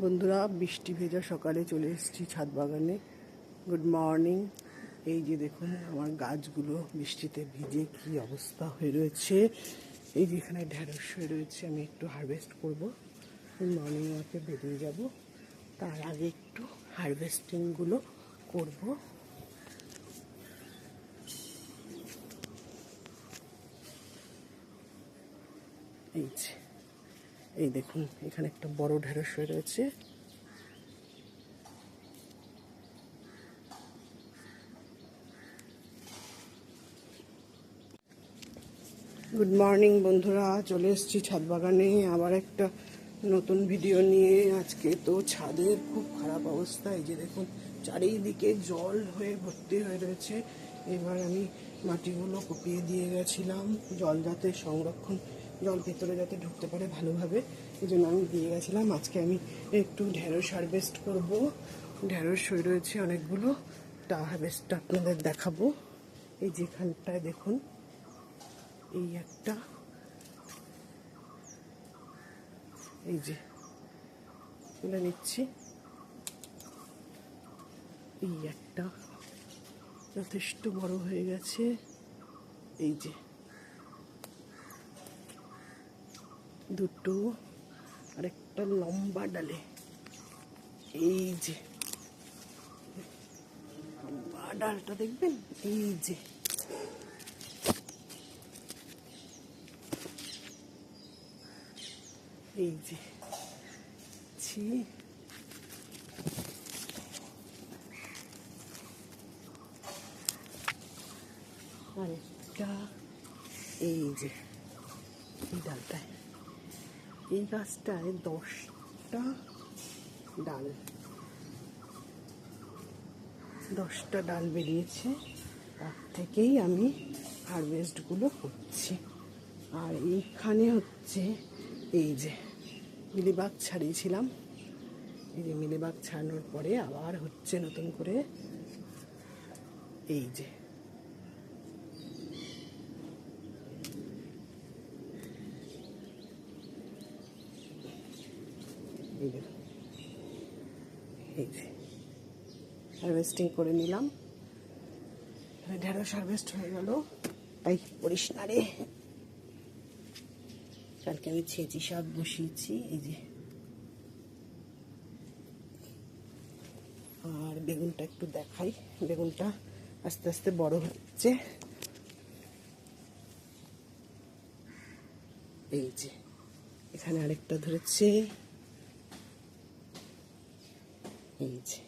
বন্ধুরা, বৃষ্টি ভেজা সকালে চলে এসেছি ছাদ বাগানে। Good morning. এই যে দেখুন আমার গাছগুলো বৃষ্টিতে ভিজে কি অবস্থা হয়ে রয়েছে। এই যে এখানে ঢেঁড়স হয়ে রয়েছে, আমি একটু হারভেস্ট করব। মর্নিং ওয়াকে বেরিয়ে যাব, তার আগে একটু হারভেস্টিংগুলো করব। এই যে এই দেখুন এখানে একটা বড় ঢেঁড়স হয়ে রয়েছে। গুড মর্নিং বন্ধুরা, চলে এসেছি ছাদ বাগানে আবার একটা নতুন ভিডিও নিয়ে। আজকে তো ছাদের খুব খারাপ অবস্থা। এই যে দেখুন চারিদিকে জল হয়ে ভর্তি হয়ে রয়েছে। এবার আমি মাটিগুলো কুপিয়ে দিয়ে গেছিলাম, জল যাতে সংরক্ষণ, জল ভেতরে যাতে ঢুকতে পারে ভালোভাবে, এই জন্য আমি দিয়ে গেছিলাম। আজকে আমি একটু ঢেঁড়স হারভেস্ট করব। ঢেঁড়স হয়ে রয়েছে অনেকগুলো, তা হারভেস্টটা আপনাদের দেখাবো। এই যেখানটায় দেখুন, এই একটা, এই যে তুলে নিচ্ছি। এই একটা যথেষ্ট বড় হয়ে গেছে। এই যে দুটো, আরেকটা লম্বা ডালে। এই যে লম্বা ডালটা দেখবেন, এই যে এই যে ছি, আরেকটা, এই যে এই ডালটায়, এই গাছটায় 10টা ডাল, 10টা ডাল বেরিয়েছে। তার থেকেই আমি হারভেস্টগুলো করছি। আর এইখানে হচ্ছে এই যে মিলিবাগ ছাড়িয়েছিলাম, এই যে মিলিবাগ ছাড়ানোর পরে আবার হচ্ছে নতুন করে। এই যে এই যে হারভেস্টিং করে নিলাম। ঢেঁড়স হারভেস্ট হয়ে গেল। তাই পড়িস না রে, কালকে আমি ছেঁচি শাক বসিয়েছি। এই যে, আর বেগুনটা একটু দেখাই। বেগুনটা আস্তে আস্তে বড় হচ্ছে। এই যে এখানে আরেকটা ধরেছে। এই যে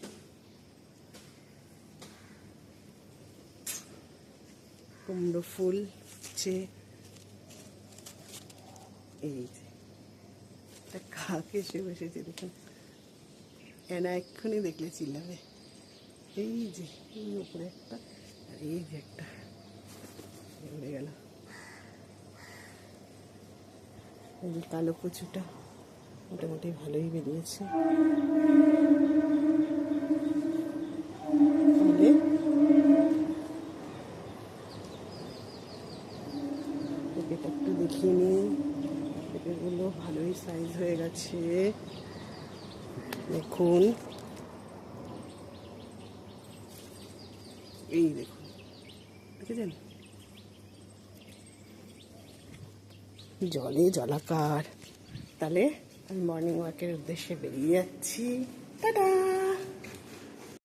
কুমড়ো ফুল হচ্ছে। এই যে কাক এসে বসেছে দেখুন, এনা এক্ষুনি দেখলে চিল্লাবে। এই যে এই উপরে একটা, আর এই যে একটা উড়ে গেল। এই যে কালো কচুটা মোটামুটি ভালোই বেরিয়েছে। পেঁপেটা একটু দেখিয়ে নিই। পেঁপেগুলো ভালোই সাইজ হয়ে গেছে দেখুন। এই দেখুন, দেখেছেন জলে জলাকার। তাহলে আমি মর্নিং ওয়াকের উদ্দেশ্যে বেরিয়ে যাচ্ছি। টাটা।